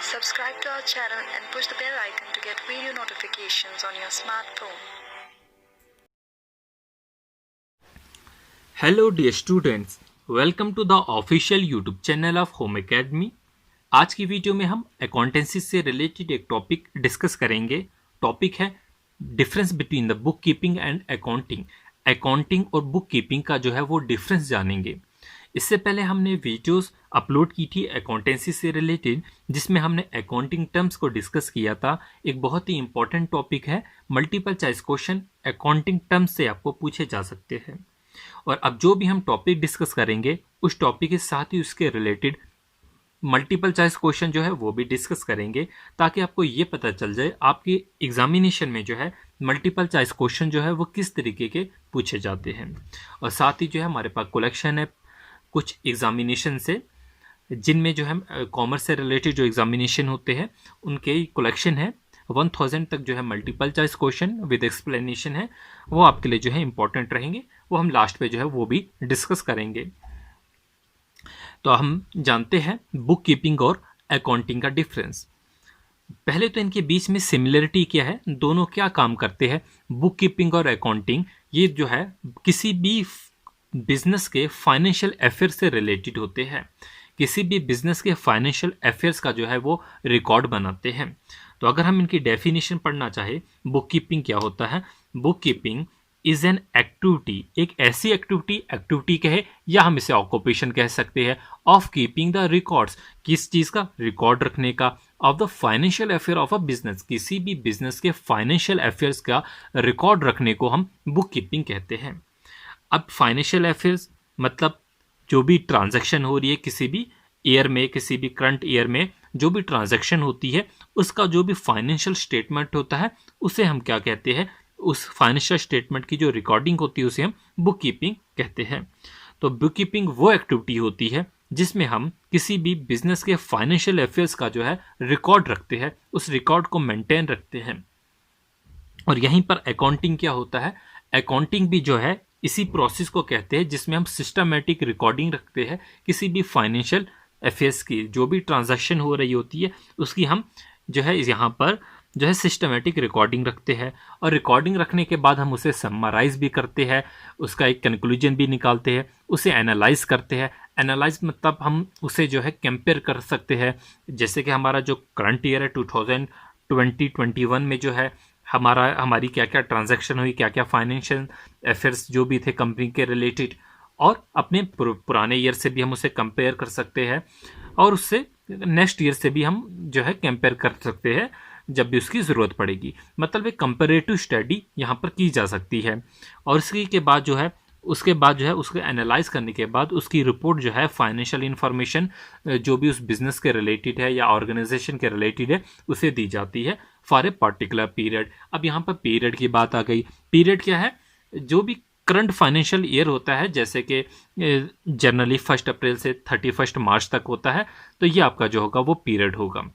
Subscribe to our channel and push the bell icon to get video notifications on your smartphone. Hello dear students, welcome to the official YouTube channel of home academy. आज की video में हम accountancy से related एक topic discuss करेंगे। Topic है difference between the book keeping and accounting. Accounting और book keeping का जो है वो डिफरेंस जानेंगे। इससे पहले हमने वीडियोस अपलोड की थी अकाउंटेंसी से रिलेटेड, जिसमें हमने अकाउंटिंग टर्म्स को डिस्कस किया था। एक बहुत ही इंपॉर्टेंट टॉपिक है, multiple choice question accounting terms से आपको पूछे जा सकते हैं। और अब जो भी हम टॉपिक डिस्कस करेंगे उस टॉपिक के साथ ही उसके रिलेटेड मल्टीपल चॉइस क्वेश्चन जो है वो भी डिस्कस करेंगे, ताकि आपको ये पता चल जाए आपके एग्जामिनेशन में जो है मल्टीपल चॉइस क्वेश्चन जो है वो किस तरीके के पूछे जाते हैं। और साथ ही जो है हमारे पास कलेक्शन है कुछ एग्जामिनेशन से, जिनमें जो है कॉमर्स से रिलेटेड जो एग्जामिनेशन होते हैं उनके कलेक्शन है 1000 तक जो है multiple choice question with explanation है, वो आपके लिए जो है इंपॉर्टेंट रहेंगे। वो हम लास्ट पे जो है वो भी डिस्कस करेंगे। तो हम जानते हैं बुक कीपिंग और अकाउंटिंग का डिफरेंस। पहले तो इनके बीच में सिमिलरिटी क्या है, दोनों क्या काम करते हैं। बुक कीपिंग और अकाउंटिंग ये जो है किसी भी बिजनेस के फाइनेंशियल अफेयर से रिलेटेड होते हैं। किसी भी बिजनेस के फाइनेंशियल अफेयर्स का जो है वो रिकॉर्ड बनाते हैं। तो अगर हम इनकी डेफिनेशन पढ़ना चाहे, बुक कीपिंग क्या होता है। Book keeping is an activity, एक ऐसी एक्टिविटी कहे या हम इसे ऑक्यूपेशन कह सकते हैं, ऑफ कीपिंग द रिकॉर्ड्स, किस चीज का रिकॉर्ड रखने का, of the financial affair of a business, किसी भी बिजनेस के फाइनेंशियल अफेयर्स का रिकॉर्ड रखने को हम बुक कीपिंग कहते हैं। अब फाइनेंशियल अफेयर्स मतलब जो भी ट्रांजैक्शन हो रही है किसी भी ईयर में, किसी भी करंट ईयर में जो भी ट्रांजैक्शन होती है उसका जो भी फाइनेंशियल स्टेटमेंट होता है उसे हम क्या कहते हैं, उस फाइनेंशियल स्टेटमेंट की जो रिकॉर्डिंग होती है उसे हम बुक कीपिंग कहते हैं। तो बुक कीपिंग वो एक्टिविटी होती है जिसमें हम किसी भी बिजनेस के फाइनेंशियल अफेयर्स का जो है रिकॉर्ड रखते हैं, उस रिकॉर्ड को मेंटेन रखते हैं। और यहीं पर अकाउंटिंग क्या होता है, अकाउंटिंग भी जो है इसी प्रोसेस को कहते हैं जिसमें हम सिस्टमेटिक रिकॉर्डिंग रखते हैं किसी भी फाइनेंशियल अफेयर्स की, जो भी ट्रांजैक्शन हो रही होती है उसकी हम जो है यहाँ पर जो है सिस्टमेटिक रिकॉर्डिंग रखते हैं। और रिकॉर्डिंग रखने के बाद हम उसे समराइज भी करते हैं, उसका एक कंक्लूजन भी निकालते हैं, उसे एनालाइज करते हैं। एनालाइज मतलब हम उसे जो है कंपेयर कर सकते हैं। जैसे कि हमारा जो करंट ईयर है 2020-21 में जो है हमारी क्या क्या ट्रांजैक्शन हुई, क्या क्या फाइनेंशियल अफेयर्स जो भी थे कंपनी के रिलेटेड, और अपने पुराने ईयर से भी हम उसे कंपेयर कर सकते हैं, और उससे नेक्स्ट ईयर से भी हम जो है कंपेयर कर सकते हैं जब भी उसकी ज़रूरत पड़ेगी। मतलब एक कंपेरेटिव स्टडी यहाँ पर की जा सकती है। और उसके बाद जो है उसको एनालाइज करने के बाद उसकी रिपोर्ट जो है फाइनेंशियल इंफॉर्मेशन जो भी उस बिजनेस के रिलेटेड है या ऑर्गेनाइजेशन के रिलेटेड है उसे दी जाती है फॉर ए पर्टिकुलर पीरियड। अब यहाँ पर पीरियड की बात आ गई। पीरियड क्या है, जो भी करंट फाइनेंशियल ईयर होता है, जैसे कि जनरली 1 अप्रैल से 31 मार्च तक होता है, तो ये आपका जो होगा वो पीरियड होगा।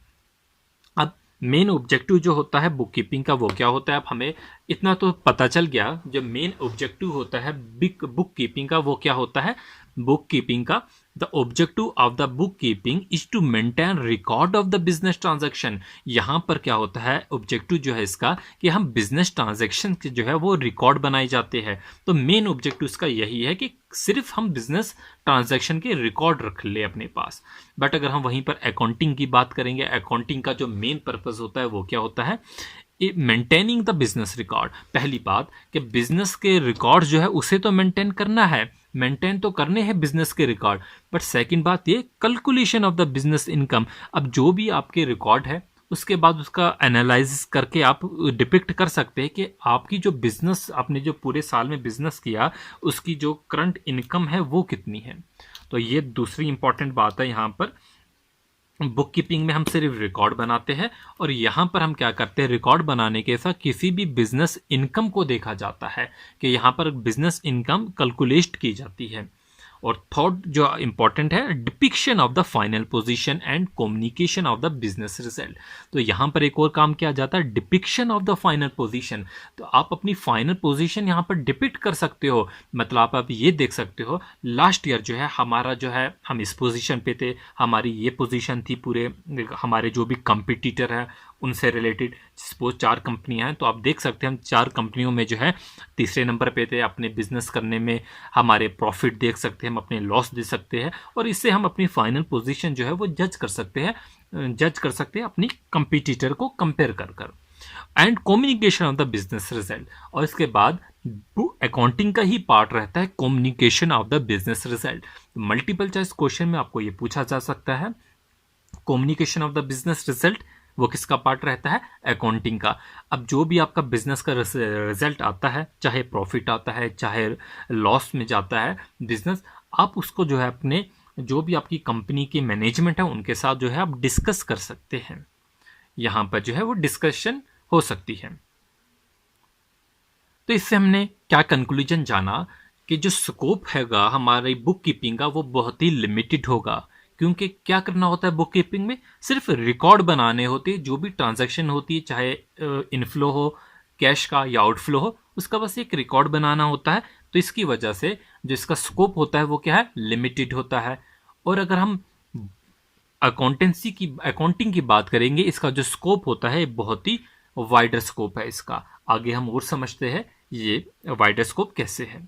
अब मेन ऑब्जेक्टिव जो होता है बुक कीपिंग का वो क्या होता है, अब हमें इतना तो पता चल गया। जो मेन ऑब्जेक्टिव होता है बुक कीपिंग का वो क्या होता है। बुक कीपिंग का the objective of the book keeping is to maintain record of the business transaction. यहाँ पर क्या होता है, ऑब्जेक्टिव जो है इसका कि हम बिजनेस ट्रांजैक्शन के जो है वो रिकॉर्ड बनाए जाते हैं। तो मेन ऑब्जेक्टिव इसका यही है कि सिर्फ हम बिजनेस ट्रांजैक्शन के रिकॉर्ड रख ले अपने पास। बट अगर हम वहीं पर अकाउंटिंग की बात करेंगे, अकाउंटिंग का जो मेन पर्पस होता है वो क्या होता है, मेंटेनिंग द बिजनेस रिकॉर्ड। पहली बात कि बिजनेस के रिकॉर्ड जो है उसे तो मेंटेन करना है, मेंटेन तो करने हैं बिजनेस के रिकॉर्ड, बट सेकंड बात ये calculation of the business income. अब जो भी आपके रिकॉर्ड है उसके बाद उसका एनालाइसिस करके आप डिपिक्ट कर सकते हैं कि आपकी जो बिजनेस, आपने जो पूरे साल में बिजनेस किया उसकी जो करंट इनकम है वो कितनी है। तो ये दूसरी इंपॉर्टेंट बात है। यहाँ पर बुक कीपिंग में हम सिर्फ रिकॉर्ड बनाते हैं, और यहाँ पर हम क्या करते हैं, रिकॉर्ड बनाने के साथ किसी भी बिजनेस इनकम को देखा जाता है कि यहाँ पर बिजनेस इनकम कैलकुलेट की जाती है। और थर्ड जो इंपॉर्टेंट है, depiction of the final position and communication of the business result. तो यहाँ पर एक और काम किया जाता है, depiction of the final position. तो आप अपनी फाइनल पोजीशन यहाँ पर डिपिक्ट कर सकते हो, मतलब आप ये देख सकते हो लास्ट ईयर जो है हमारा जो है हम इस पोजीशन पे थे, हमारी ये पोजीशन थी, पूरे हमारे जो भी कंपटीटर है उनसे रिलेटेड। सपोज 4 कंपनियां हैं तो आप देख सकते हैं हम 4 कंपनियों में जो है तीसरे नंबर पे थे अपने बिजनेस करने में, हमारे प्रॉफिट देख सकते हैं, हम अपने लॉस दे सकते हैं, और इससे हम अपनी फाइनल पोजीशन जो है वो जज कर सकते हैं अपनी कंपटीटर को कंपेयर कर and communication of the business result. और इसके बाद अकाउंटिंग का ही पार्ट रहता है communication of the business result. Multiple choice question में आपको ये पूछा जा सकता है, communication of the business result वो किसका पार्ट रहता है, अकाउंटिंग का। अब जो भी आपका बिजनेस का रिजल्ट आता है, चाहे प्रॉफिट आता है चाहे लॉस में जाता है बिजनेस, आप उसको जो है अपने जो भी आपकी कंपनी की मैनेजमेंट है उनके साथ जो है आप डिस्कस कर सकते हैं। यहां पर जो है वो डिस्कशन हो सकती है। तो इससे हमने क्या कंक्लूजन जाना कि जो स्कोप हैगा हमारी बुक कीपिंग का वो बहुत ही लिमिटेड होगा, क्योंकि क्या करना होता है बुक कीपिंग में, सिर्फ रिकॉर्ड बनाने होते हैं। जो भी ट्रांजैक्शन होती है, चाहे इनफ्लो हो कैश का या आउटफ्लो हो, उसका बस एक रिकॉर्ड बनाना होता है। तो इसकी वजह से जो इसका स्कोप होता है वो क्या है, लिमिटेड होता है। और अगर हम अकाउंटिंग की बात करेंगे, इसका जो स्कोप होता है बहुत ही वाइडर स्कोप है इसका। आगे हम और समझते हैं ये वाइडर स्कोप कैसे है।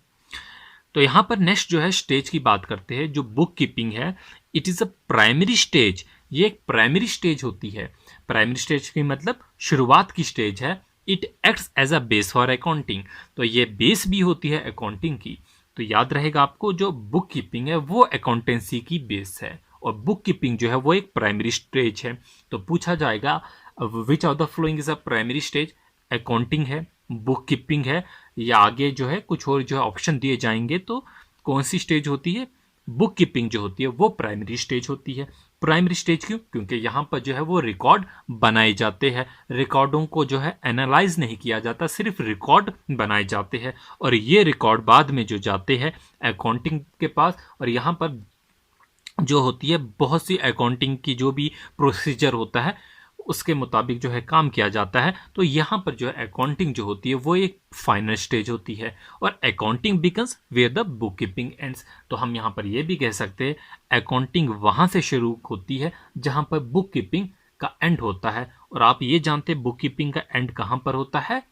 तो यहाँ पर नेक्स्ट जो है स्टेज की बात करते हैं, जो बुक कीपिंग है it is a primary stage. ये एक प्राइमरी स्टेज होती है। प्राइमरी स्टेज की मतलब शुरुआत की स्टेज है। It acts as a base for accounting. तो ये बेस भी होती है अकाउंटिंग की। तो याद रहेगा आपको, जो बुक कीपिंग है वो अकाउंटेंसी की बेस है, और बुक कीपिंग जो है वो एक प्राइमरी स्टेज है। तो पूछा जाएगा विच of the following is a primary stage, accounting है, बुक कीपिंग है, या आगे जो है कुछ और जो है ऑप्शन दिए जाएंगे। तो कौन सी स्टेज होती है, बुक कीपिंग जो होती है वो प्राइमरी स्टेज होती है। प्राइमरी स्टेज क्यों, क्योंकि यहाँ पर जो है वो रिकॉर्ड बनाए जाते हैं। रिकॉर्डों को जो है एनालाइज नहीं किया जाता, सिर्फ रिकॉर्ड बनाए जाते हैं, और ये रिकॉर्ड बाद में जो जाते हैं अकाउंटिंग के पास। और यहाँ पर जो होती है बहुत सी अकाउंटिंग की जो भी प्रोसीजर होता है उसके मुताबिक जो है काम किया जाता है। तो यहाँ पर जो है अकाउंटिंग जो होती है वो एक फाइनल स्टेज होती है, और accounting begins where the book keeping ends. तो हम यहाँ पर ये भी कह सकते हैं अकाउंटिंग वहाँ से शुरू होती है जहाँ पर बुक कीपिंग का एंड होता है। और आप ये जानते हैं बुक कीपिंग का एंड कहाँ पर होता है,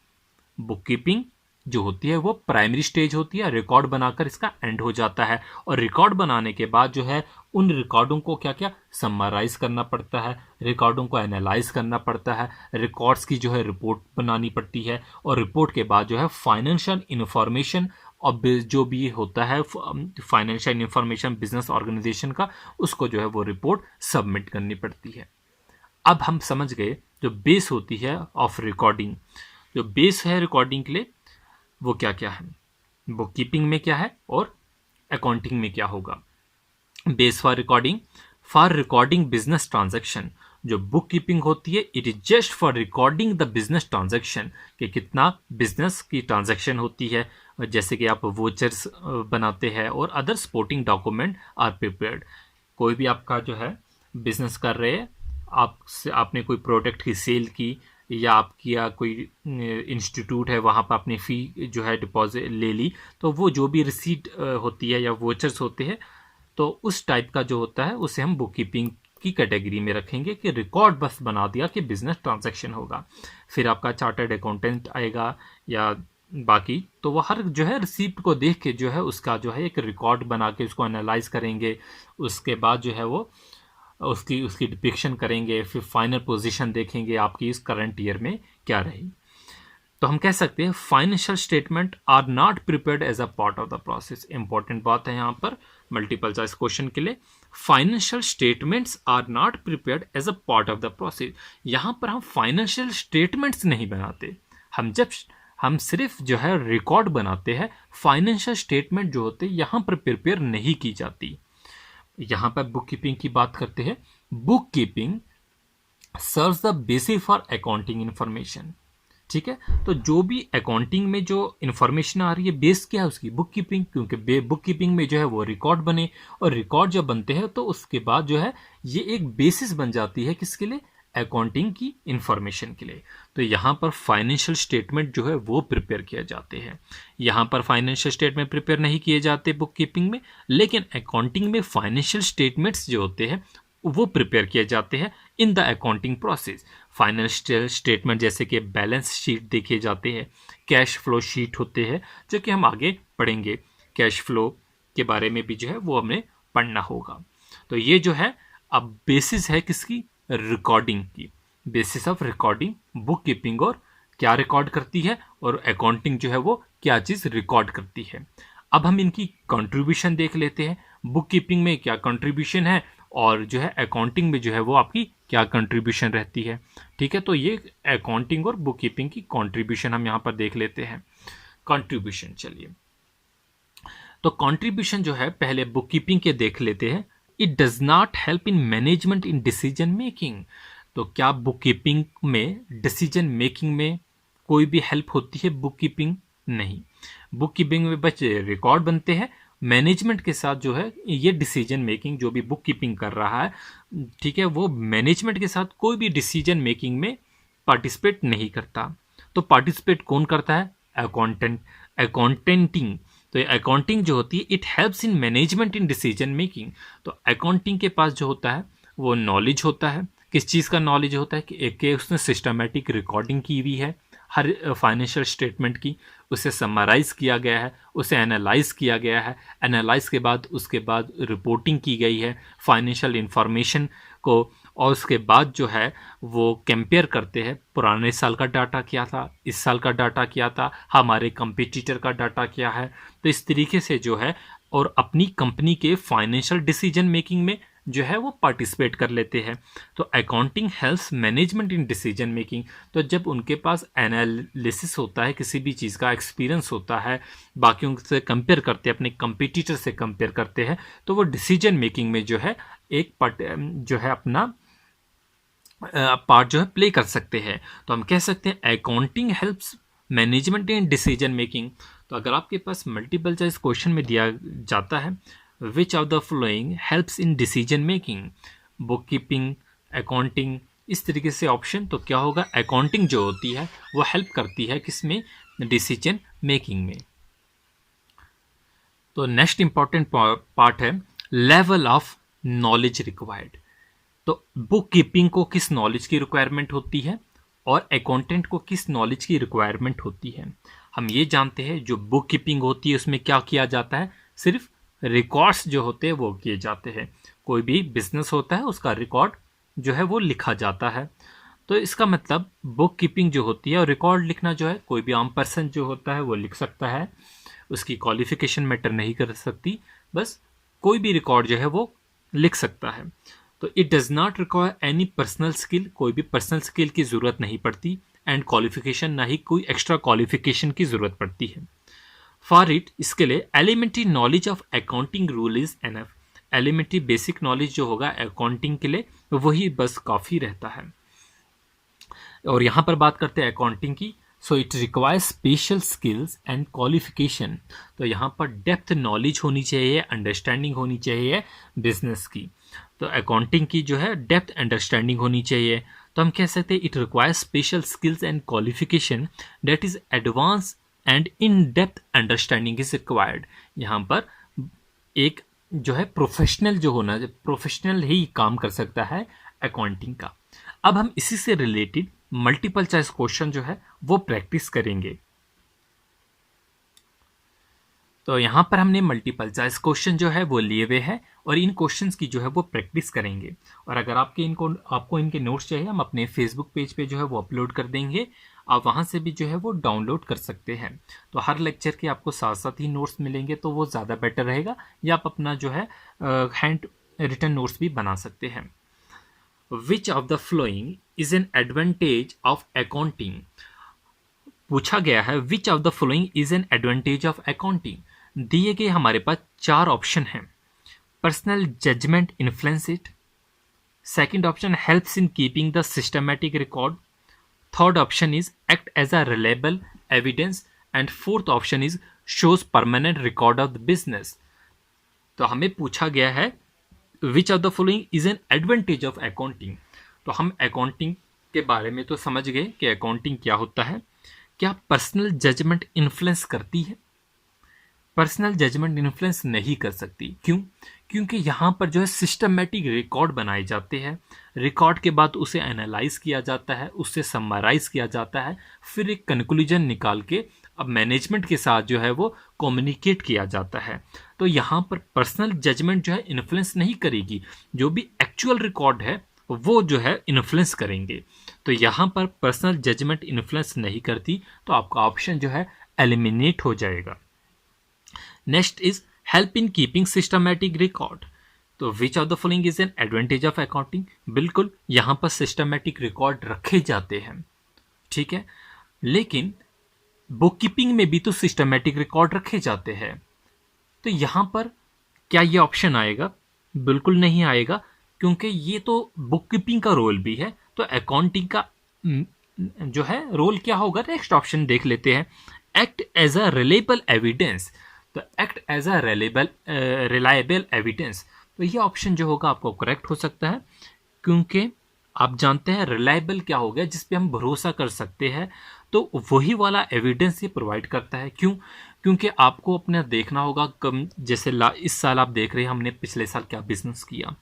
बुक कीपिंग जो होती है वो प्राइमरी स्टेज होती है, रिकॉर्ड बनाकर इसका एंड हो जाता है। और रिकॉर्ड बनाने के बाद जो है उन रिकॉर्डों को क्या क्या समराइज करना पड़ता है, रिकॉर्डों को एनालाइज करना पड़ता है, रिकॉर्ड्स की जो है रिपोर्ट बनानी पड़ती है, और रिपोर्ट के बाद जो है फाइनेंशियल इंफॉर्मेशन और जो भी होता है फाइनेंशियल इंफॉर्मेशन बिजनेस ऑर्गेनाइजेशन का, उसको जो है वो रिपोर्ट सबमिट करनी पड़ती है। अब हम समझ गए जो बेस होती है ऑफ रिकॉर्डिंग, जो बेस है रिकॉर्डिंग के लिए वो क्या क्या है, बुक कीपिंग में क्या है और अकाउंटिंग में क्या होगा। Base for recording business transaction. जो बुक कीपिंग होती है it is just for recording the business transaction, कि कितना बिजनेस की ट्रांजैक्शन होती है, जैसे कि आप वोचर्स बनाते हैं और other supporting document are prepared. कोई भी आपका जो है बिजनेस कर रहे हैं, आपने कोई प्रोडक्ट की सेल की, या आपकी या कोई इंस्टीट्यूट है वहाँ पर आपने फ़ी जो है डिपॉजिट ले ली, तो वो जो भी रिसीट होती है या वोचर्स होते हैं, तो उस टाइप का जो होता है उसे हम बुक कीपिंग की कैटेगरी में रखेंगे, कि रिकॉर्ड बस बना दिया कि बिजनेस ट्रांजैक्शन होगा। फिर आपका चार्टर्ड अकाउंटेंट आएगा या बाकी, तो वो हर जो है रिसीप्ट को देख के जो है उसका जो है एक रिकॉर्ड बना के उसको एनालाइज करेंगे। उसके बाद जो है वो उसकी डिपिक्शन करेंगे, फिर फाइनल पोजीशन देखेंगे आपकी इस करंट ईयर में क्या रही। तो हम कह सकते हैं financial statement are not prepared as a part of the process. Important बात है यहाँ पर मल्टीपल चॉइस क्वेश्चन के लिए, financial statements are not prepared as a part of the process. यहाँ पर हम फाइनेंशियल स्टेटमेंट्स नहीं बनाते, हम सिर्फ जो है रिकॉर्ड बनाते हैं। फाइनेंशियल स्टेटमेंट जो होते हैं यहाँ पर प्रिपेयर नहीं की जाती। यहाँ पर बुक कीपिंग की बात करते हैं। Book keeping serves the basis for accounting information. ठीक है। तो जो भी अकाउंटिंग में जो इन्फॉर्मेशन आ रही है बेस क्या है उसकी, बुक कीपिंग, क्योंकि बुक कीपिंग में जो है वो रिकॉर्ड बने, और रिकॉर्ड जब बनते हैं तो उसके बाद जो है ये एक बेसिस बन जाती है किसके लिए, अकाउंटिंग की इंफॉर्मेशन के लिए। तो यहाँ पर फाइनेंशियल स्टेटमेंट जो है वो प्रिपेयर किए जाते हैं। यहाँ पर फाइनेंशियल स्टेटमेंट प्रिपेयर नहीं किए जाते बुक कीपिंग में, लेकिन अकाउंटिंग में फाइनेंशियल स्टेटमेंट्स जो होते हैं वो प्रिपेयर किए जाते हैं in the accounting process. Financial statement जैसे कि बैलेंस शीट देखे जाते हैं, कैश फ्लो शीट होते हैं जो कि हम आगे पढ़ेंगे, कैश फ्लो के बारे में भी जो है वो हमें पढ़ना होगा। तो ये जो है अब बेसिस है किसकी, रिकॉर्डिंग की, basis of recording book keeping, और क्या रिकॉर्ड करती है और अकाउंटिंग जो है वो क्या चीज़ रिकॉर्ड करती है। अब हम इनकी कंट्रीब्यूशन देख लेते हैं, बुक कीपिंग में क्या कंट्रीब्यूशन है और जो है अकाउंटिंग में जो है वो आपकी क्या कंट्रीब्यूशन रहती है। ठीक है, तो ये अकाउंटिंग और बुक कीपिंग की कंट्रीब्यूशन हम यहाँ पर देख लेते हैं। कंट्रीब्यूशन, चलिए, तो कंट्रीब्यूशन जो है पहले बुक कीपिंग के देख लेते हैं। It does not help in management in decision making. तो क्या बुक कीपिंग में डिसीजन मेकिंग में कोई भी हेल्प होती है बुक कीपिंग? नहीं। बुक कीपिंग में बस रिकॉर्ड बनते हैं, मैनेजमेंट के साथ जो है ये डिसीजन मेकिंग जो भी बुक कीपिंग कर रहा है, ठीक है, वो मैनेजमेंट के साथ कोई भी डिसीजन मेकिंग में पार्टिसिपेट नहीं करता। तो पार्टिसिपेट कौन करता है? अकाउंटेंट, अकाउंटेंटिंग। तो ये अकाउंटिंग जो होती है it helps in management in decision making. तो अकाउंटिंग के पास जो होता है वो नॉलेज होता है, किस चीज़ का नॉलेज होता है कि उसने सिस्टमेटिक रिकॉर्डिंग की हुई है हर फाइनेंशियल स्टेटमेंट की, उसे समराइज किया गया है, उसे एनालाइज किया गया है, एनालाइज के बाद उसके बाद रिपोर्टिंग की गई है फाइनेंशियल इंफॉर्मेशन को, और उसके बाद जो है वो कंपेयर करते हैं पुराने साल का डाटा क्या था, इस साल का डाटा क्या था, हमारे कंपटीटर का डाटा क्या है। तो इस तरीके से जो है और अपनी कंपनी के फाइनेंशियल डिसीजन मेकिंग में जो है वो पार्टिसिपेट कर लेते हैं। तो accounting helps management in decision making. तो जब उनके पास एनालिसिस होता है, किसी भी चीज़ का एक्सपीरियंस होता है, बाकियों से कंपेयर करते हैं, अपने कंपटीटर से कंपेयर करते हैं, तो वो डिसीजन मेकिंग में जो है एक जो है अपना पार्ट जो है प्ले कर सकते हैं। तो हम कह सकते हैं accounting helps management in decision making. तो अगर आपके पास मल्टीपल चॉइस क्वेश्चन में दिया जाता है which of the following helps in decision making, book keeping, accounting, इस तरीके से ऑप्शन, तो क्या होगा, अकाउंटिंग जो होती है वो हेल्प करती है किसमें, डिसीजन मेकिंग में। तो नेक्स्ट इंपॉर्टेंट पार्ट है लेवल ऑफ नॉलेज रिक्वायर्ड। तो बुक कीपिंग को किस नॉलेज की रिक्वायरमेंट होती है और अकाउंटेंट को किस नॉलेज की रिक्वायरमेंट होती है। हम ये जानते हैं जो बुक कीपिंग होती है उसमें क्या किया जाता है, सिर्फ रिकॉर्ड्स जो होते हैं वो किए जाते हैं। कोई भी बिजनेस होता है उसका रिकॉर्ड जो है वो लिखा जाता है। तो इसका मतलब बुक कीपिंग जो होती है और रिकॉर्ड लिखना जो है कोई भी आम पर्सन जो होता है वो लिख सकता है, उसकी क्वालिफिकेशन मैटर नहीं कर सकती, बस कोई भी रिकॉर्ड जो है वो लिख सकता है। तो it does not require any personal skill, कोई भी पर्सनल स्किल की ज़रूरत नहीं पड़ती, एंड क्वालिफिकेशन, ना ही कोई एक्स्ट्रा क्वालिफिकेशन की ज़रूरत पड़ती है। फॉर इट, इसके लिए elementary knowledge of accounting rule is enough. Elementary basic knowledge जो होगा अकाउंटिंग के लिए वही बस काफ़ी रहता है। और यहाँ पर बात करते हैं अकाउंटिंग की, so it requires special skills and qualification. तो यहाँ पर डेप्थ नॉलेज होनी चाहिए, अंडरस्टैंडिंग होनी चाहिए बिजनेस की। तो अकाउंटिंग की जो है डेप्थ अंडरस्टैंडिंग होनी चाहिए। तो हम कह सकते हैं it requires special skills and qualification that is advance and in depth understanding is required. यहाँ पर एक जो है प्रोफेशनल जो होना, प्रोफेशनल ही काम कर सकता है अकाउंटिंग का। अब हम इसी से रिलेटेड मल्टीपल चॉइस क्वेश्चन जो है वो प्रैक्टिस करेंगे। तो यहाँ पर हमने मल्टीपल चॉइस क्वेश्चन जो है वो लिए हुए हैं और इन क्वेश्चंस की जो है वो प्रैक्टिस करेंगे। और अगर आपको इनके नोट्स चाहिए, हम अपने फेसबुक पेज पे जो है वो अपलोड कर देंगे, आप वहाँ से भी जो है वो डाउनलोड कर सकते हैं। तो हर लेक्चर के आपको साथ साथ ही नोट्स मिलेंगे, तो वो ज़्यादा बेटर रहेगा, या आप अपना जो है हैंड रिटन नोट्स भी बना सकते हैं। Which of the following is an advantage of accounting. पूछा गया है which of the following is an advantage of accounting. दिए गए हमारे पास 4 ऑप्शन हैं। Personal judgement influence it, second option helps in keeping the systematic record, third option is act as a reliable evidence and fourth option is shows permanent record of the business. तो हमें पूछा गया है which of the following is an advantage of accounting. तो हम accounting के बारे में तो समझ गए कि अकाउंटिंग क्या होता है। क्या पर्सनल जजमेंट इन्फ्लुएंस करती है? पर्सनल जजमेंट इन्फ्लुएंस नहीं कर सकती। क्यों? क्योंकि यहाँ पर जो है सिस्टमेटिक रिकॉर्ड बनाए जाते हैं, रिकॉर्ड के बाद उसे एनालाइज किया जाता है, उससे समराइज किया जाता है, फिर एक कंक्लूजन निकाल के अब मैनेजमेंट के साथ जो है वो कम्युनिकेट किया जाता है। तो यहाँ पर पर्सनल जजमेंट जो है इन्फ्लुएंस नहीं करेगी, जो भी एक्चुअल रिकॉर्ड है वो जो है इन्फ्लुएंस करेंगे। तो यहाँ पर पर्सनल जजमेंट इन्फ्लुएंस नहीं करती, तो आपका ऑप्शन जो है एलिमिनेट हो जाएगा। Next is help in keeping systematic record. तो which of the following is an advantage of accounting? बिल्कुल यहाँ पर सिस्टमैटिक रिकॉर्ड रखे जाते हैं, ठीक है, लेकिन बुक कीपिंग में भी तो सिस्टमैटिक रिकॉर्ड रखे जाते हैं। तो यहाँ पर क्या ये ऑप्शन आएगा? बिल्कुल नहीं आएगा, क्योंकि ये तो बुक कीपिंग का रोल भी है। तो अकाउंटिंग का जो है रोल क्या होगा? नेक्स्ट ऑप्शन देख लेते हैं, act as a reliable evidence. तो act as a reliable evidence, तो ये ऑप्शन जो होगा आपको करेक्ट हो सकता है, क्योंकि आप जानते हैं रिलायबल क्या हो गया, जिस पे हम भरोसा कर सकते हैं। तो वही वाला एविडेंस ये प्रोवाइड करता है। क्यों? क्योंकि आपको अपना देखना होगा, कम जैसे इस साल आप देख रहे हैं हमने पिछले साल क्या बिजनेस किया,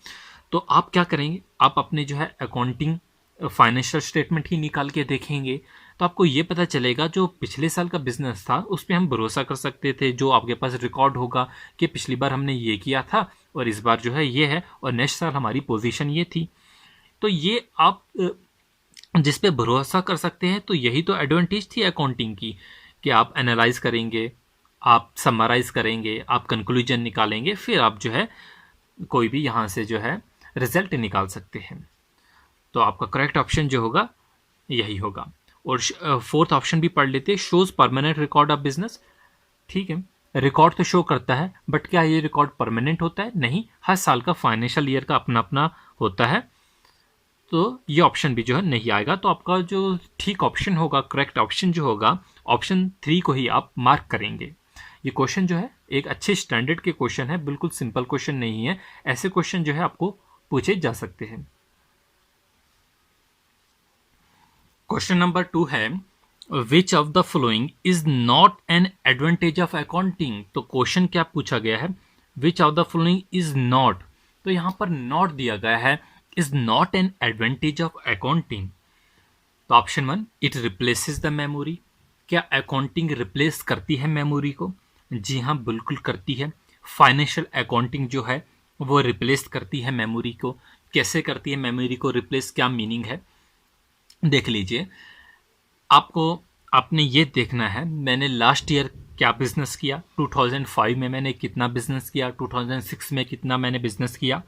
तो आप क्या करेंगे, आप अपने जो है अकाउंटिंग फाइनेंशियल स्टेटमेंट ही निकाल के देखेंगे, तो आपको ये पता चलेगा जो पिछले साल का बिजनेस था उस पर हम भरोसा कर सकते थे। जो आपके पास रिकॉर्ड होगा कि पिछली बार हमने ये किया था और इस बार जो है ये है और नेक्स्ट साल हमारी पोजीशन ये थी, तो ये आप जिस पे भरोसा कर सकते हैं। तो यही तो एडवांटेज थी अकाउंटिंग की, कि आप एनालाइज करेंगे, आप समराइज करेंगे, आप कंक्लूजन निकालेंगे, फिर आप जो है कोई भी यहाँ से जो है रिजल्ट निकाल सकते हैं। तो आपका करेक्ट ऑप्शन जो होगा यही होगा। और फोर्थ ऑप्शन भी पढ़ लेते हैं, shows permanent record of business. ठीक है, रिकॉर्ड तो शो करता है, बट क्या ये रिकॉर्ड परमानेंट होता है? नहीं, हर साल का फाइनेंशियल ईयर का अपना अपना होता है। तो ये ऑप्शन भी जो है नहीं आएगा। तो आपका जो ठीक ऑप्शन होगा, करेक्ट ऑप्शन जो होगा, ऑप्शन 3 को ही आप मार्क करेंगे। ये क्वेश्चन जो है एक अच्छे स्टैंडर्ड के क्वेश्चन है, बिल्कुल सिंपल क्वेश्चन नहीं है। ऐसे क्वेश्चन जो है आपको पूछे जा सकते हैं। क्वेश्चन नंबर 2 है, which of the following is not an advantage of accounting. तो क्वेश्चन क्या पूछा गया है, which of the following is not. तो यहाँ पर नॉट दिया गया है, is not an advantage of accounting. तो option 1, it replaces the memory. क्या अकाउंटिंग रिप्लेस करती है मेमोरी को? जी हाँ, बिल्कुल करती है। फाइनेंशियल अकाउंटिंग जो है वो रिप्लेस करती है मेमोरी को। कैसे करती है मेमोरी को रिप्लेस, क्या मीनिंग है देख लीजिए। आपने ये देखना है, मैंने लास्ट ईयर क्या बिजनेस किया, 2005 में मैंने कितना बिजनेस किया, 2006 में कितना मैंने बिजनेस किया।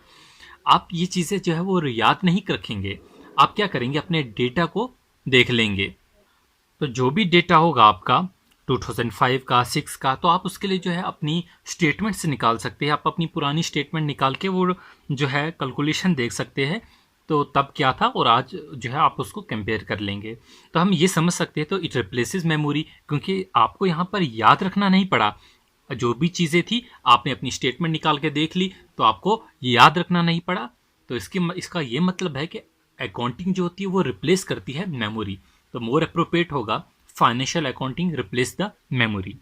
आप ये चीज़ें जो है वो याद नहीं रखेंगे। आप क्या करेंगे, अपने डेटा को देख लेंगे। तो जो भी डेटा होगा आपका 2005 का, 6 का, तो आप उसके लिए जो है अपनी स्टेटमेंट से निकाल सकते हैं। आप अपनी पुरानी स्टेटमेंट निकाल के वो जो है कैलकुलेशन देख सकते हैं, तो तब क्या था और आज जो है आप उसको कंपेयर कर लेंगे। तो हम ये समझ सकते हैं, तो इट रिप्लेसेस मेमोरी, क्योंकि आपको यहाँ पर याद रखना नहीं पड़ा। जो भी चीज़ें थी आपने अपनी स्टेटमेंट निकाल के देख ली, तो आपको याद रखना नहीं पड़ा। तो इसका ये मतलब है कि अकाउंटिंग जो होती है वो रिप्लेस करती है मेमोरी। तो मोर अप्रोप्रिएट होगा financial accounting replace the memory.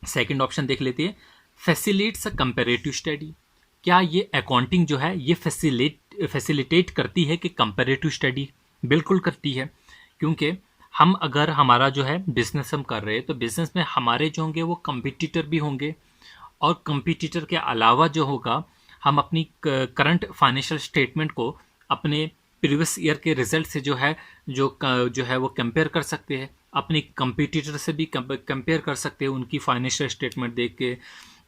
Second option देख लेते हैं, फैसिलिटेट्स अ कंपैरेटिव स्टडी। क्या ये अकाउंटिंग जो है ये फैसिलिटेट करती है कि कंपैरेटिव स्टडी? बिल्कुल करती है, क्योंकि हम अगर हमारा जो है बिजनेस हम कर रहे हैं, तो बिजनेस में हमारे जो होंगे वो कंपटीटर भी होंगे, और कंपटीटर के अलावा जो होगा हम अपनी करंट फाइनेंशियल स्टेटमेंट को अपने प्रीवियस ईयर के रिजल्ट से जो है वो कंपेयर कर सकते हैं, अपनी कंपटीटर से भी कंपेयर कर सकते हैं उनकी फाइनेंशियल स्टेटमेंट देख के।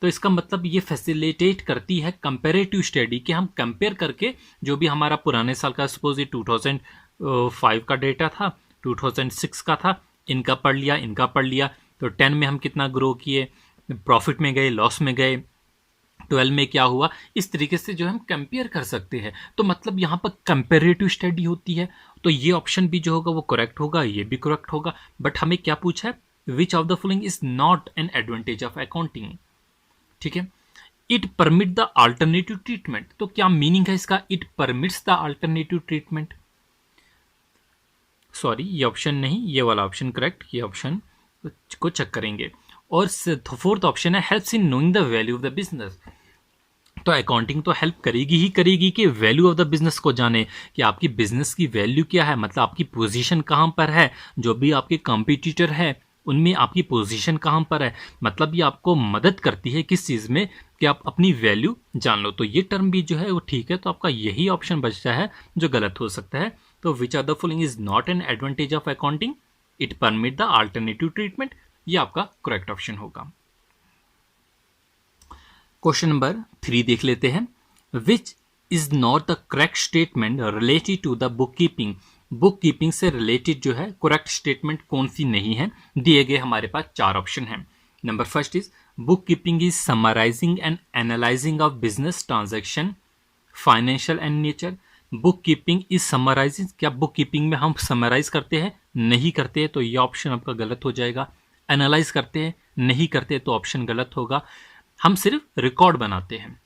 तो इसका मतलब ये फैसिलिटेट करती है कंपैरेटिव स्टडी, कि हम कंपेयर करके जो भी हमारा पुराने साल का, सपोज ये 2005 का डेटा था, 2006 का था, इनका पढ़ लिया, तो 10 में हम कितना ग्रो किए, प्रॉफिट में गए, लॉस में गए, 12 में क्या हुआ, इस तरीके से जो है हम कंपेयर कर सकते हैं। तो मतलब यहाँ पर कंपेरेटिव स्टडी होती है, तो ये ऑप्शन भी जो होगा वो करेक्ट होगा, ये भी करेक्ट होगा। बट हमें क्या पूछा है, which of the following is not an advantage of accounting. ठीक है, it permit the alternative treatment, तो क्या मीनिंग है इसका, it permits the alternative treatment. Sorry, ये ऑप्शन नहीं, ये वाला ऑप्शन करेक्ट, ये ऑप्शन को चेक करेंगे। और फोर्थ ऑप्शन है helps in knowing the value of the business. तो अकाउंटिंग तो हेल्प करेगी ही करेगी कि वैल्यू ऑफ द बिजनेस को जाने कि आपकी बिजनेस की वैल्यू क्या है, मतलब आपकी पोजीशन कहाँ पर है, जो भी आपके कॉम्पिटिटर है उनमें आपकी पोजीशन कहाँ पर है, मतलब ये आपको मदद करती है किस चीज़ में कि आप अपनी वैल्यू जान लो। तो ये टर्म भी जो है वो ठीक है, तो आपका यही ऑप्शन बचता है जो गलत हो सकता है। तो which are the following is not an advantage of accounting, it permit the alternative treatment, ये आपका करेक्ट ऑप्शन होगा। क्वेश्चन नंबर 3 देख लेते हैं, which is not the correct statement related to the book keeping. Book keeping से related जो है correct statement कौन सी नहीं है। दिए गए हमारे पास 4 ऑप्शन हैं। Number first is book keeping is summarising and analysing of business transaction financial and nature. Book keeping is summarising, क्या बुक कीपिंग में हम समराइज करते हैं, नहीं करते हैं, तो ये ऑप्शन आपका गलत हो जाएगा। एनालाइज करते हैं, नहीं करते, तो ऑप्शन गलत होगा। हम सिर्फ रिकॉर्ड बनाते हैं।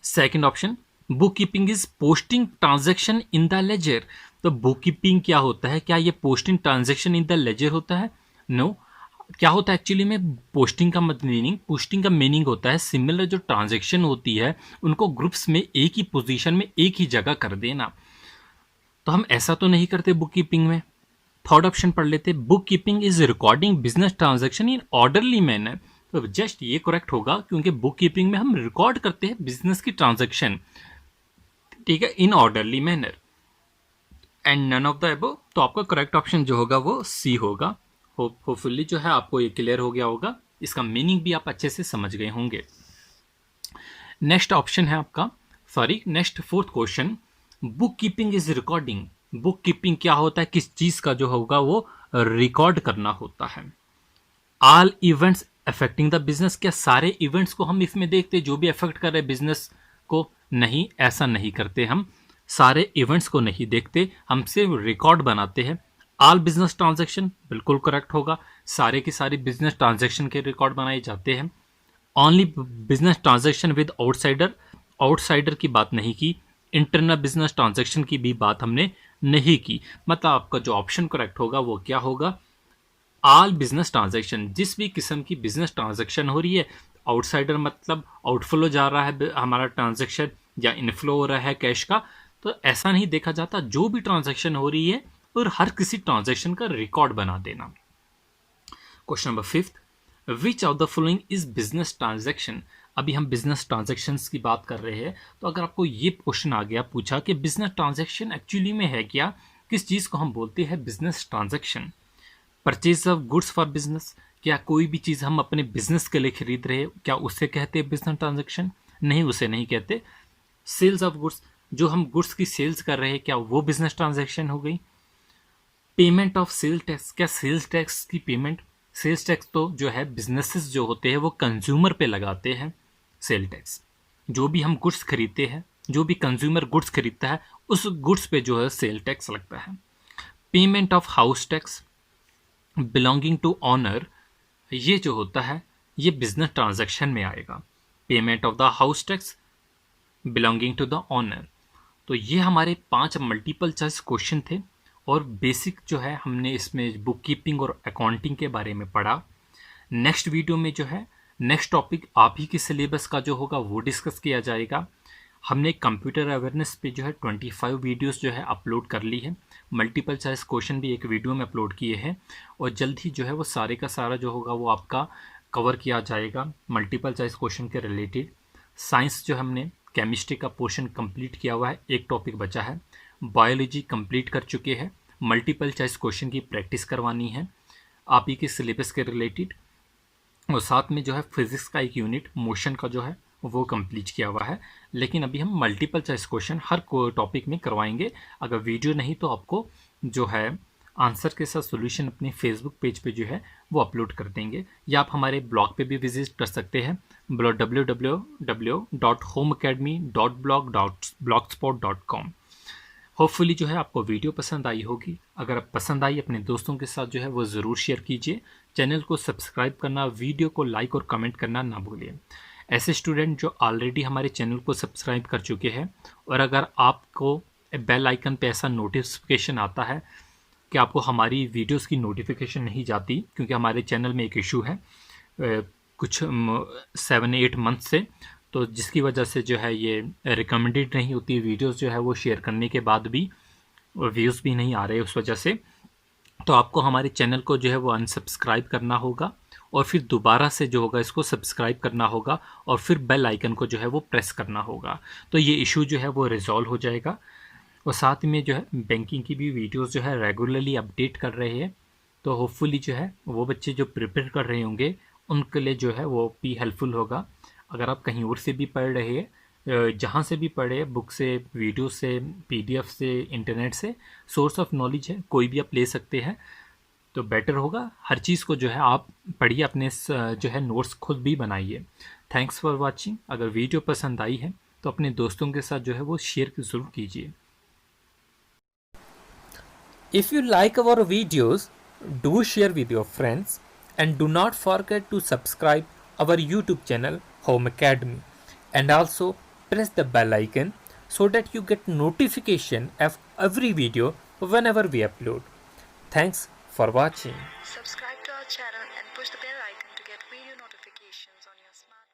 Second option, book keeping is posting transaction in the ledger. तो बुक कीपिंग क्या होता है, क्या ये posting transaction in the ledger होता है, नो। क्या होता है एक्चुअली में पोस्टिंग का मीनिंग होता है सिमिलर जो ट्रांजैक्शन होती है उनको ग्रुप्स में एक ही पोजीशन में एक ही जगह कर देना। तो हम ऐसा तो नहीं करते बुक कीपिंग में। थर्ड ऑप्शन पढ़ लेते, book keeping is recording business transaction in orderly manner. तो जस्ट ये करेक्ट होगा क्योंकि बुक कीपिंग में हम रिकॉर्ड करते हैं बिजनेस की ट्रांजैक्शन, ठीक है, in orderly manner and none of the above. तो आपका करेक्ट ऑप्शन जो होगा वो सी होगा। होपफुली जो है आपको ये क्लियर हो गया होगा, इसका मीनिंग भी आप अच्छे से समझ गए होंगे। नेक्स्ट ऑप्शन है आपका, next fourth question, book keeping is recording. Book keeping क्या होता है, किस चीज का जो होगा वो रिकॉर्ड करना होता है। All events affecting the business, क्या सारे इवेंट्स को हम इसमें देखते हैं जो भी अफेक्ट कर रहे हैं बिजनेस को, नहीं, ऐसा नहीं करते, हम सारे इवेंट्स को नहीं देखते, हम सिर्फ रिकॉर्ड बनाते हैं। ऑल बिजनेस ट्रांजैक्शन बिल्कुल करेक्ट होगा, सारे की सारी बिजनेस ट्रांजैक्शन के रिकॉर्ड बनाए जाते हैं। Only business transaction with outsider की बात नहीं की, इंटरनल बिजनेस ट्रांजैक्शन की भी बात हमने नहीं की। मतलब आपका जो ऑप्शन करेक्ट होगा वो क्या होगा, ऑल बिजनेस ट्रांजैक्शन। जिस भी किस्म की बिजनेस ट्रांजैक्शन हो रही है, आउटसाइडर मतलब आउटफ्लो जा रहा है हमारा ट्रांजैक्शन या इनफ्लो हो रहा है कैश का, तो ऐसा नहीं देखा जाता। जो भी ट्रांजैक्शन हो रही है और हर किसी ट्रांजैक्शन का रिकॉर्ड बना देना। Question number 5, which of the following is business transaction. अभी हम बिजनेस ट्रांजैक्शंस की बात कर रहे हैं, तो अगर आपको ये क्वेश्चन आ गया पूछा कि बिजनेस ट्रांजैक्शन एक्चुअली में है क्या, किस चीज़ को हम बोलते हैं business transaction. Purchase of goods for business, क्या कोई भी चीज़ हम अपने बिजनेस के लिए खरीद रहे हैं, क्या उससे कहते हैं बिजनेस ट्रांजैक्शन, नहीं, उसे नहीं कहते। सेल्स ऑफ गुड्स, जो हम गुड्स की सेल्स कर रहे हैं, क्या वो बिजनेस ट्रांजैक्शन हो गई। पेमेंट ऑफ सेल टैक्स, क्या सेल्स टैक्स की पेमेंट, सेल्स टैक्स तो जो है बिजनेसेस जो होते हैं वो कंज्यूमर पे लगाते हैं सेल टैक्स। जो भी हम गुड्स खरीदते हैं, जो भी कंज्यूमर गुड्स खरीदता है उस गुड्स पे जो है सेल टैक्स लगता है। Payment of house tax belonging to owner, ये जो होता है ये बिजनेस ट्रांजैक्शन में आएगा। Payment of the house tax belonging to the owner. तो ये हमारे 5 मल्टीपल चॉइस क्वेश्चन थे और बेसिक जो है हमने इसमें बुक कीपिंग और अकाउंटिंग के बारे में पढ़ा। नेक्स्ट वीडियो में जो है नेक्स्ट टॉपिक आप ही के सिलेबस का जो होगा वो डिस्कस किया जाएगा। हमने कंप्यूटर अवेयरनेस पे जो है 25 वीडियोस जो है अपलोड कर ली है। मल्टीपल चॉइस क्वेश्चन भी एक वीडियो में अपलोड किए हैं और जल्द ही जो है वो सारे का सारा जो होगा वो आपका कवर किया जाएगा मल्टीपल चॉइस क्वेश्चन के रिलेटेड। साइंस जो हमने केमिस्ट्री का पोर्शन कंप्लीट किया हुआ है, एक टॉपिक बचा है। बायोलॉजी कंप्लीट कर चुके हैं, मल्टीपल चॉइस क्वेश्चन की प्रैक्टिस करवानी है आप ही के सिलेबस के रिलेटेड। और साथ में जो है फिजिक्स का एक यूनिट मोशन का जो है वो कंप्लीट किया हुआ है। लेकिन अभी हम मल्टीपल चॉइस क्वेश्चन हर टॉपिक में करवाएंगे। अगर वीडियो नहीं तो आपको जो है आंसर के साथ सॉल्यूशन अपने फेसबुक पेज पे जो है वो अपलोड कर देंगे, या आप हमारे ब्लॉग पे भी विजिट कर सकते हैं www.homeacademy.blogspot.com। होपफुली जो है आपको वीडियो पसंद आई होगी। अगर आप पसंद आई अपने दोस्तों के साथ जो है वो ज़रूर शेयर कीजिए। चैनल को सब्सक्राइब करना, वीडियो को लाइक और कमेंट करना ना भूलिए। ऐसे स्टूडेंट जो ऑलरेडी हमारे चैनल को सब्सक्राइब कर चुके हैं, और अगर आपको बेल आइकन पे ऐसा नोटिफिकेशन आता है कि आपको हमारी वीडियोस की नोटिफिकेशन नहीं जाती, क्योंकि हमारे चैनल में एक इशू है कुछ 7-8 मंथ से, तो जिसकी वजह से जो है ये रिकमेंडेड नहीं होती वीडियोस जो है वो शेयर करने के बाद भी व्यूज़ भी नहीं आ रहे उस वजह से, तो आपको हमारे चैनल को जो है वो अनसब्सक्राइब करना होगा और फिर दोबारा से जो होगा इसको सब्सक्राइब करना होगा और फिर बेल आइकन को जो है वो प्रेस करना होगा। तो ये इशू जो है वो रिजॉल्व हो जाएगा। और साथ में जो है बैंकिंग की भी वीडियोस जो है रेगुलरली अपडेट कर रहे हैं, तो होपफुली जो है वो बच्चे जो प्रिपेयर कर रहे होंगे उनके लिए जो है वो भी हेल्पफुल होगा। अगर आप कहीं और से भी पढ़ रहे हैं, जहाँ से भी पढ़े, बुक से, वीडियो से, पीडीएफ से, इंटरनेट से, सोर्स ऑफ नॉलेज है कोई भी आप ले सकते हैं, तो बेटर होगा। हर चीज़ को जो है आप पढ़िए, अपने जो है नोट्स खुद भी बनाइए। Thanks for watching. अगर वीडियो पसंद आई है तो अपने दोस्तों के साथ जो है वो शेयर ज़रूर कीजिए। If you like our videos, do share with your friends and do not forget to subscribe our YouTube channel Home Academy, and also press the bell icon so that you get notification of every video whenever we upload. Thanks for watching. Subscribe to our channel and push the bell icon to get video notifications on your smartphone.